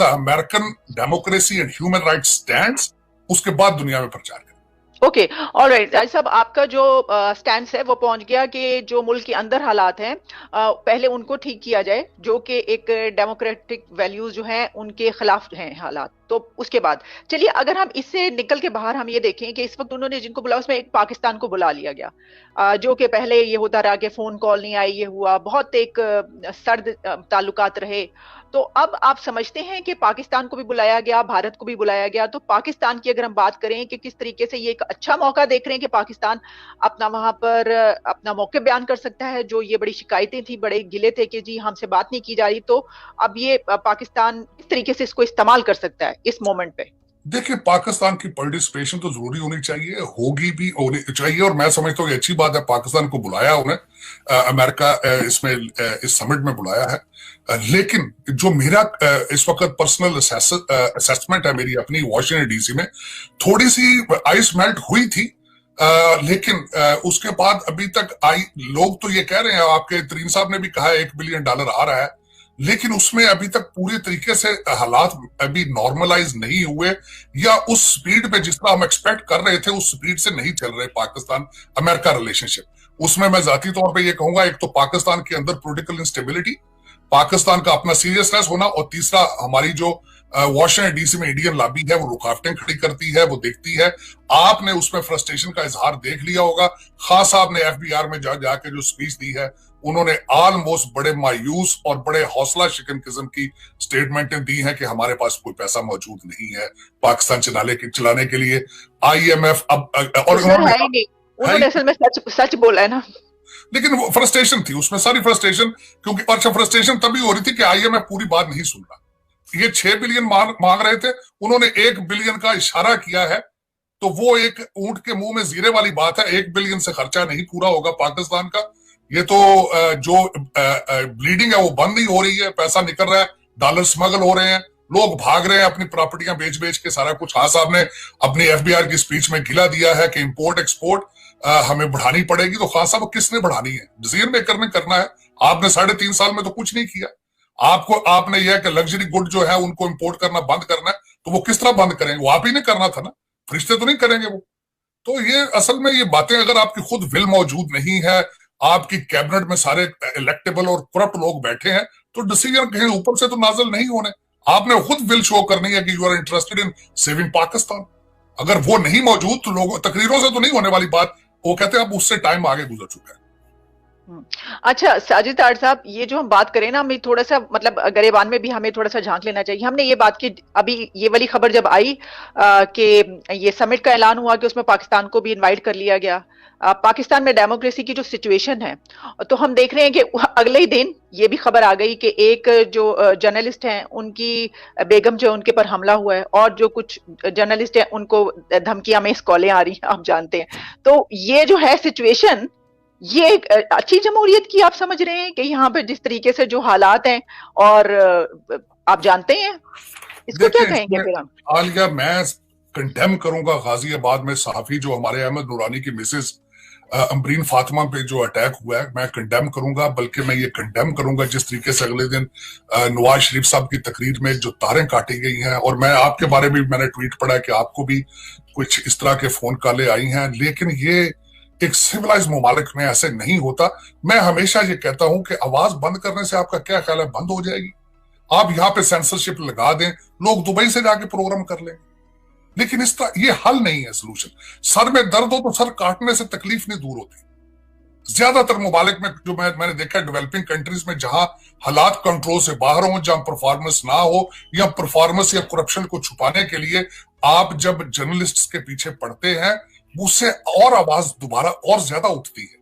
The American democracy and human rights stands, उसके बाद दुनिया में प्रचार करें। ओके, ऑलराइट राज साहब, आपका जो स्टैंड है वो पहुंच गया कि जो मुल्क के अंदर हालात हैं पहले उनको ठीक किया जाए, जो कि एक डेमोक्रेटिक वैल्यूज जो हैं उनके खिलाफ हैं हालात। तो उसके बाद चलिए अगर हम इससे निकल के बाहर हम ये देखें कि इस वक्त उन्होंने जिनको बुलाया उसमें एक पाकिस्तान को बुला लिया गया, जो कि पहले ये होता रहा कि फोन कॉल नहीं आई, ये हुआ, बहुत एक सर्द ताल्लुकात रहे। तो अब आप समझते हैं कि पाकिस्तान को भी बुलाया गया, भारत को भी बुलाया गया, तो पाकिस्तान की अगर हम बात करें कि किस तरीके से ये एक अच्छा मौका देख रहे हैं कि पाकिस्तान अपना वहां पर अपना मौके बयान कर सकता है, जो ये बड़ी शिकायतें थी, बड़े गिले थे कि जी हमसे बात नहीं की जा रही, तो अब ये पाकिस्तान किस तरीके से इसको इस्तेमाल कर सकता है इस मोमेंट पे? देखिए, पाकिस्तान की पार्टिसिपेशन तो जरूरी होनी चाहिए, होगी भी होनी चाहिए, और मैं समझता हूँ ये अच्छी बात है पाकिस्तान को बुलाया उन्हें, अमेरिका इसमें इस समिट में बुलाया है। लेकिन जो मेरा इस वक्त पर्सनल असेसमेंट है, मेरी अपनी, वॉशिंगटन डीसी में थोड़ी सी आइस मेल्ट हुई थी, लेकिन उसके बाद अभी तक लोग तो ये कह रहे हैं, आपके तरीन साहब ने भी कहा $1 बिलियन आ रहा है, लेकिन उसमें अभी तक पूरी तरीके से हालात अभी नॉर्मलाइज नहीं हुए, या उस स्पीड पे जिस तरह हम एक्सपेक्ट कर रहे थे उस स्पीड से नहीं चल रहे पाकिस्तान अमेरिका रिलेशनशिप। उसमें मैं जाती तौर पे ये कहूंगा, एक तो पाकिस्तान के अंदर पॉलिटिकल इंस्टेबिलिटी, पाकिस्तान का अपना सीरियसनेस होना, और तीसरा हमारी जो वॉशिंगटन डीसी में इंडियन लॉबी है वो रुकावटें खड़ी करती है, वो देखती है। आपने उसमें फ्रस्ट्रेशन का इजहार देख लिया होगा, खान साहब ने एफबीआर में जाके जो स्पीच दी है, उन्होंने ऑलमोस्ट बड़े मायूस और बड़े हौसला शिकन किस्म की स्टेटमेंटें दी हैं कि हमारे पास कोई पैसा मौजूद नहीं है पाकिस्तान चलाने के लिए। आईएमएफ अब और उन्होंने असल में सच बोला है ना, लेकिन वो फ्रस्ट्रेशन थी उसमें, सारी फ्रस्ट्रेशन, क्योंकि अच्छा फ्रस्ट्रेशन तभी हो रही थी कि आईएमएफ पूरी बात नहीं सुन रहा। ये 6 बिलियन मांग रहे थे, उन्होंने 1 बिलियन का इशारा किया है, तो वो एक ऊंट के मुंह में जीरे वाली बात है। 1 बिलियन से खर्चा नहीं पूरा होगा पाकिस्तान का, ये तो जो ब्लीडिंग है वो बंद नहीं हो रही है, पैसा निकल रहा है, डॉलर स्मगल हो रहे हैं, लोग भाग रहे हैं अपनी प्रॉपर्टियां बेच बेच के सारा कुछ। हाँ साहब ने अपनी एफबीआर की स्पीच में गिला दिया है कि इंपोर्ट एक्सपोर्ट हमें बढ़ानी पड़ेगी, तो खान साहब किसने बढ़ानी है? डिसीजन मेकर ने करना है। आपने 3.5 साल में तो कुछ नहीं किया। आपने यह कि लग्जरी गुड जो है उनको इंपोर्ट करना बंद करना है, तो वो किस तरह बंद करेंगे? वो आप ही ने करना था ना, फरिश्ते तो नहीं करेंगे वो। तो ये असल में ये बातें, अगर आपकी खुद विल मौजूद नहीं है, आपकी कैबिनेट में सारे इलेक्टेबल और करप्ट लोग बैठे हैं, तो डिसीजन कहीं ऊपर से तो नाजल नहीं होने। आपने खुद विल शो करनी है कि you are interested in saving Pakistan. अगर वो नहीं मौजूद तो लोगों तकरीरों से तो नहीं होने वाली बात। वो कहते हैं अब उससे टाइम आगे गुजर चुका है। अच्छा साजिद तार साहब, ये जो हम बात करें ना, हमें थोड़ा सा मतलब गरेबान में भी हमें थोड़ा सा झांक लेना चाहिए। हमने ये बात की, अभी ये वाली खबर जब आई कि ये समिट का ऐलान हुआ कि उसमें पाकिस्तान को भी इनवाइट कर लिया गया, पाकिस्तान में डेमोक्रेसी की जो सिचुएशन है, तो हम देख रहे हैं कि अगले ही दिन ये भी खबर आ गई कि एक जो जर्नलिस्ट हैं उनकी बेगम जो उनके पर हमला हुआ है, और जो कुछ जर्नलिस्ट हैं उनको धमकियां में कॉलें आ रही हैं, आप जानते हैं। तो ये जो है सिचुएशन, ये एक अच्छी जमहूरियत की आप समझ रहे हैं कि यहाँ पे जिस तरीके से जो हालात हैं, और आप जानते हैं इसको क्या कहेंगे फिर हम? आलिया, मैं कंडेम करूंगा गाजियाबाद में सहाफी जो हमारे अहमद नूरानी की मिसेज अम्बरीन फातिमा पे जो अटैक हुआ है, मैं कंडेम करूंगा। बल्कि मैं ये कंडेम करूंगा जिस तरीके से अगले दिन नवाज शरीफ साहब की तकरीर में जो तारें काटी गई हैं, और मैं आपके बारे में मैंने ट्वीट पढ़ा कि आपको भी कुछ इस तरह के फोन कॉलें आई हैं, लेकिन ये एक सिविलाइज मुमालिक में ऐसे नहीं होता। मैं हमेशा ये कहता हूं कि आवाज बंद करने से आपका क्या ख्याल है, बंद हो जाएगी? आप यहाँ पे सेंसरशिप लगा दें, लोग दुबई से जाके प्रोग्राम कर लेंगे, लेकिन इस तरह ये हल नहीं है सोल्यूशन। सर में दर्द हो तो सर काटने से तकलीफ नहीं दूर होती। ज्यादातर मुमालिक में जो मैंने देखा है, डेवलपिंग कंट्रीज में, जहां हालात कंट्रोल से बाहर हो, जहां परफॉर्मेंस ना हो, या परफॉर्मेंस या करप्शन को छुपाने के लिए आप जब जर्नलिस्ट के पीछे पड़ते हैं, उससे और आवाज दोबारा और ज्यादा उठती है।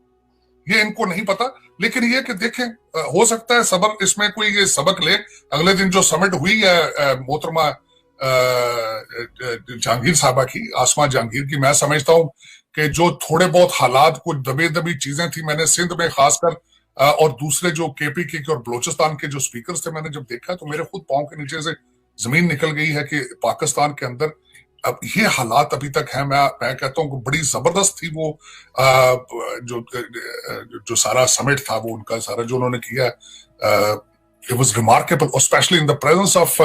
ये इनको नहीं पता, लेकिन ये कि देखें, हो सकता है सबर इसमें कोई ये सबक ले। अगले दिन जो समिट हुई है मोहतरमा जहांगीर साहबा की, आसमा जहांगीर की, मैं समझता हूं कि जो थोड़े बहुत हालात, कुछ दबे दबी चीजें थी, मैंने सिंध में खासकर और दूसरे जो केपी के और बलोचिस्तान के जो स्पीकर्स थे, मैंने जब देखा तो मेरे खुद पांव के नीचे से जमीन निकल गई है कि पाकिस्तान के अंदर अब ये हालात अभी तक है। मैं कहता हूँ बड़ी जबरदस्त थी वो जो सारा समिट था, वो उनका सारा जो उन्होंने किया, it was remarkable, specially in the presence of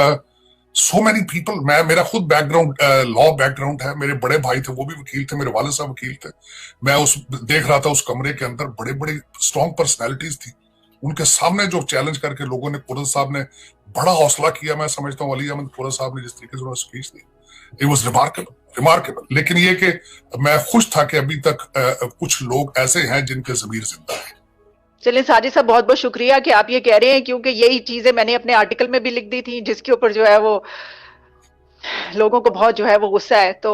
so many people, मेरा खुद बैकग्राउंड लॉ बैकग्राउंड है, मेरे बड़े भाई थे वो भी वकील थे, मेरे वाले साहब वकील थे। मैं देख रहा था उस कमरे के अंदर बड़े बड़े स्ट्रॉन्ग पर्सनैलिटीज थी, उनके सामने जो चैलेंज करके लोगों ने, कुरैश साहब ने बड़ा हौसला किया। मैं समझता हूँ वली अहमद कुरैश साहब ने जिस तरीके से उन्होंने speech the, it was remarkable. लेकिन ये कि मैं खुश था कि अभी तक कुछ लोग ऐसे हैं जिनके ज़मीर जिंदा है। चलिए साजिद साहब, बहुत बहुत शुक्रिया कि आप ये कह रहे हैं, क्योंकि यही चीजें मैंने अपने आर्टिकल में भी लिख दी थी, जिसके ऊपर जो है वो लोगों को बहुत जो है वो गुस्सा है। तो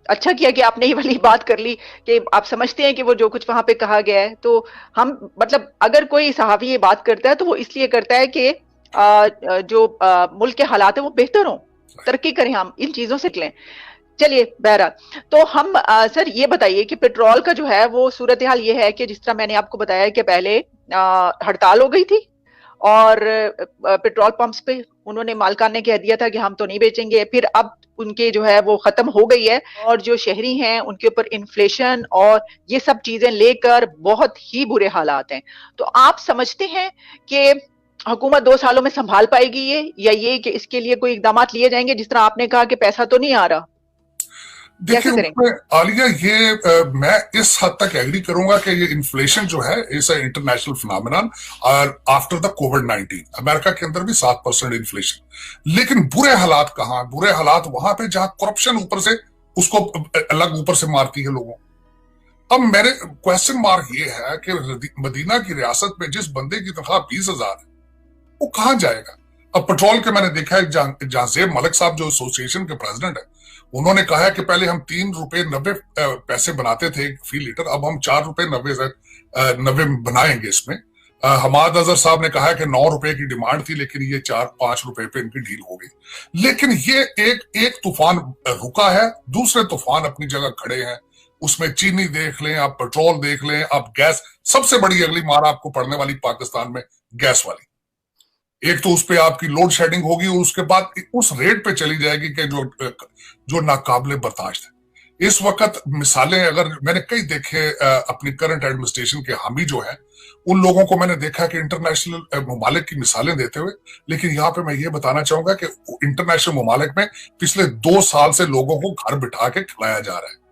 अच्छा किया कि आपने ये वाली बात कर ली कि आप समझते हैं कि वो जो कुछ वहां पे कहा गया है, तो हम मतलब अगर कोई सहाफ़ी ये बात करता है तो वो इसलिए करता है कि जो मुल्क के हालात है वो बेहतर हों, तरक्की करें, हम इन चीजों से निकलें। चलिए बहरहाल, तो हम सर ये बताइए कि पेट्रोल का जो है वो सूरत हाल ये है कि जिस तरह मैंने आपको बताया कि पहले हड़ताल हो गई थी और पेट्रोल पंप्स पे उन्होंने मालिकान ने कह दिया था कि हम तो नहीं बेचेंगे, फिर अब उनके जो है वो खत्म हो गई है, और जो शहरी हैं उनके ऊपर इन्फ्लेशन और ये सब चीजें लेकर बहुत ही बुरे हालात हैं। तो आप समझते हैं कि हुकूमत 2 सालों में संभाल पाएगी ये, या ये कि इसके लिए कोई इकदाम लिए जाएंगे? जिस तरह आपने कहा कि पैसा तो नहीं आ रहा, देखिए उसमें आलिया, ये मैं इस हद तक एग्री करूंगा कि ये इन्फ्लेशन जो है इस इंटरनेशनल फिनोमेनन, और आफ्टर द कोविड-19 अमेरिका के अंदर भी 7% इन्फ्लेशन। लेकिन बुरे हालात कहाँ? बुरे हालात वहां पे जहां करप्शन ऊपर से उसको अलग ऊपर से मारती है लोगों। अब मेरे क्वेश्चन मार्क ये है कि मदीना की रियासत में जिस बंदे की तनख्वाह 20,000 है वो कहां जाएगा? अब पेट्रोल के मैंने देखा है, जहांजेब मलिक साहब जो एसोसिएशन के प्रेसिडेंट है, उन्होंने कहा है कि पहले हम 3 रुपए 90 पैसे बनाते थे फी लीटर, अब हम 4 रुपए 90 बनाएंगे इसमें। हमाद अजहर साहब ने कहा है कि 9 रुपए की डिमांड थी, लेकिन ये 4-5 रुपए पे इनकी डील हो गई। लेकिन ये एक तूफान रुका है, दूसरे तूफान अपनी जगह खड़े हैं। उसमें चीनी देख लें आप, पेट्रोल देख लें आप, गैस, सबसे बड़ी अगली मार आपको पड़ने वाली पाकिस्तान में गैस वाली। एक तो उस पे आपकी लोड शेडिंग होगी और उसके बाद उस रेट पे चली जाएगी कि जो नाकाबिले बर्दाश्त है। इस वक्त मिसालें अगर मैंने कई देखे अपनी करंट एडमिनिस्ट्रेशन के हामी जो है, उन लोगों को मैंने देखा कि इंटरनेशनल ममालिक की मिसालें देते हुए, लेकिन यहाँ पे मैं ये बताना चाहूंगा कि इंटरनेशनल ममालिक में पिछले 2 साल से लोगों को घर बिठा के खिलाया जा रहा है।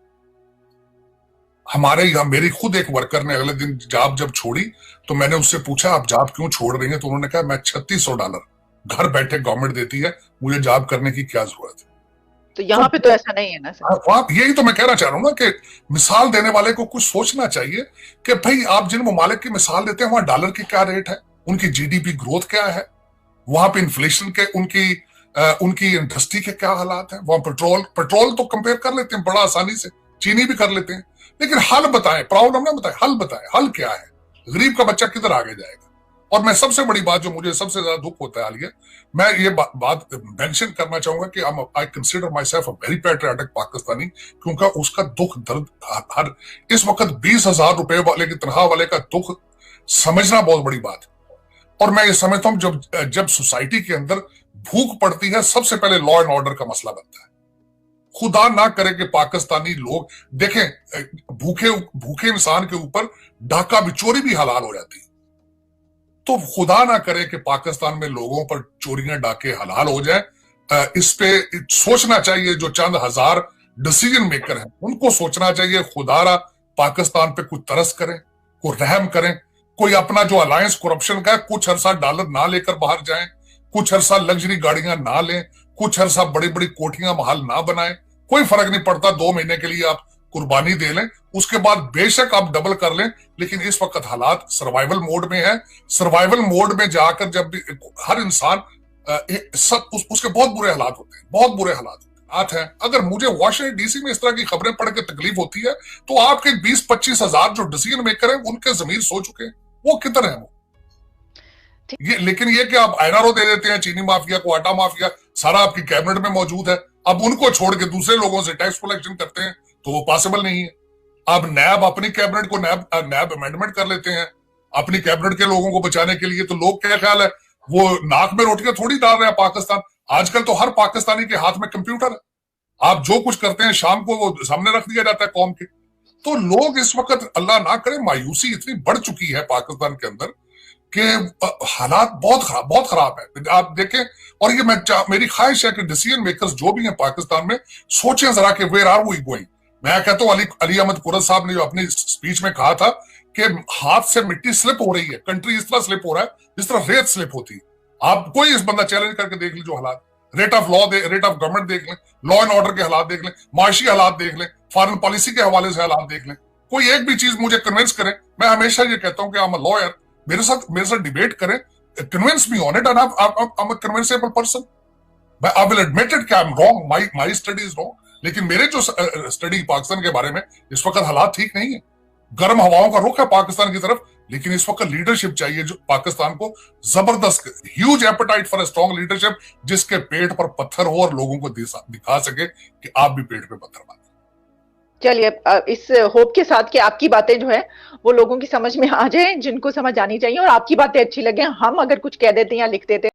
हमारे यहाँ मेरी खुद एक वर्कर ने अगले दिन जॉब जब छोड़ी तो मैंने उससे पूछा आप जॉब क्यों छोड़ रही हैं, तो उन्होंने कहा मैं $3600 घर बैठे गवर्नमेंट देती है, मुझे जॉब करने की क्या जरूरत है। तो यहाँ पे तो ऐसा नहीं है ना सर। यही तो मैं कहना चाह रहा हूँ ना कि मिसाल देने वाले को कुछ सोचना चाहिए कि भाई आप जिन ममालिक की मिसाल देते हैं वहां डॉलर की क्या रेट है, उनकी जीडीपी ग्रोथ क्या है, वहां पे इन्फ्लेशन के उनकी इंडस्ट्री के क्या हालात है। वहां पेट्रोल तो कंपेयर कर लेते हैं बड़ा आसानी से, चीनी भी कर लेते हैं, लेकिन हल बताएं, प्रॉब्लम ना बताएं, हल बताएं, हल क्या है, गरीब का बच्चा किधर आगे जाएगा। और मैं सबसे बड़ी बात जो मुझे सबसे ज्यादा दुख होता है आलिया, मैं ये बात मेंशन करना चाहूंगा कि I consider my self a very patriotic Pakistani, क्योंकि उसका दुख दर्द हर इस वक्त 20,000 रुपए वाले की तनख्वाह वाले का दुख समझना बहुत बड़ी बात है। और मैं ये समझता हूं जब सोसाइटी के अंदर भूख पड़ती है, सबसे पहले लॉ एंड ऑर्डर का मसला बनता है। खुदा ना करे कि पाकिस्तानी लोग देखें भूखे इंसान के ऊपर डाका भी, चोरी भी हलाल हो जाती है, तो खुदा ना करे कि पाकिस्तान में लोगों पर चोरियां डाके हलाल हो जाए। इस पे सोचना चाहिए, जो चंद हजार डिसीजन मेकर हैं उनको सोचना चाहिए, खुदारा पाकिस्तान पे कुछ तरस करें, कोई रहम करें, कोई अपना जो अलायंस करप्शन का है कुछ अरसा डॉलर ना लेकर बाहर जाएं, कुछ अरसा लग्जरी गाड़ियां ना लें, कुछ अरसा बड़ी बड़ी कोठियां महल ना बनाएं, कोई फर्क नहीं पड़ता, 2 महीने के लिए आप कुर्बानी दे लें, उसके बाद बेशक आप डबल कर लें। लेकिन इस वक्त हालात सर्वाइवल मोड में है। सर्वाइवल मोड में जाकर जब भी हर इंसान उसके बहुत बुरे हालात होते हैं, बहुत बुरे हालात हैं। अगर मुझे वॉशिंगटन डीसी में इस तरह की खबरें पढ़ के तकलीफ होती है, तो आपके 20-25 हजार जो डिसीजन मेकर हैं उनके जमीर सो चुके हैं, वो किधर है वो? लेकिन ये कि आप एनआरओ दे देते हैं चीनी माफिया को, आटा माफिया सारा आपकी कैबिनेट में मौजूद है, अब उनको छोड़ के दूसरे लोगों से टैक्स कलेक्शन करते हैं, तो वो पॉसिबल नहीं है। अब नैब अपनी कैबिनेट को नैब अमेंडमेंट कर लेते हैं अपनी कैबिनेट के लोगों को बचाने के लिए, तो लोग क्या ख्याल है वो नाक में रोटियां थोड़ी डाल रहे हैं पाकिस्तान। आजकल तो हर पाकिस्तानी के हाथ में कंप्यूटर है, आप जो कुछ करते हैं शाम को वो सामने रख दिया जाता है कौम के। तो लोग इस वक्त अल्लाह ना करे, मायूसी इतनी बढ़ चुकी है पाकिस्तान के अंदर कि हालात बहुत खराब है, आप देखें। और ये मेरी ख्वाहिश है कि डिसीजन मेकर्स जो भी हैं पाकिस्तान में सोचें जरा कि वेयर आर वी गोइंग। मैं कहता हूं अली अहमद कुरैश साहब ने जो अपनी स्पीच में कहा था कि हाथ से मिट्टी स्लिप हो रही है, कंट्री इस तरह स्लिप हो रहा है जिस तरह रेत स्लिप होती है। आप कोई इस बंदा चैलेंज करके देख लीजिए हालात, रेट ऑफ गवर्नमेंट देख लें, लॉ एंड ऑर्डर के हालात देख लें, माशी हालात देख लें, फॉरेन पॉलिसी के हवाले से हालात देख लें। कोई एक भी चीज मुझे कन्विंस करे। मैं हमेशा ये कहता हूं कि आई एम अ लॉयर, मेरे साथ डिबेट करें, convince me on it and I am a convincible person. I will admit it कि I am wrong, my study is wrong. लेकिन मेरे जो स्टडी पाकिस्तान के बारे में, इस वक्त हालात ठीक नहीं है, गर्म हवाओं का रुख है पाकिस्तान की तरफ, लेकिन इस वक्त लीडरशिप चाहिए जो पाकिस्तान को जबरदस्त, huge apatite for a strong leadership, जिसके पेट पर पत्थर हो और लोगों को दिखा सके कि आप भी पेट पे पत्थर मारें। चलिए, इस होप के साथ कि आपकी बातें जो है वो लोगों की समझ में आ जाए, जिनको समझ आनी चाहिए, और आपकी बातें अच्छी लगे, हम अगर कुछ कह देते हैं या लिख देते हैं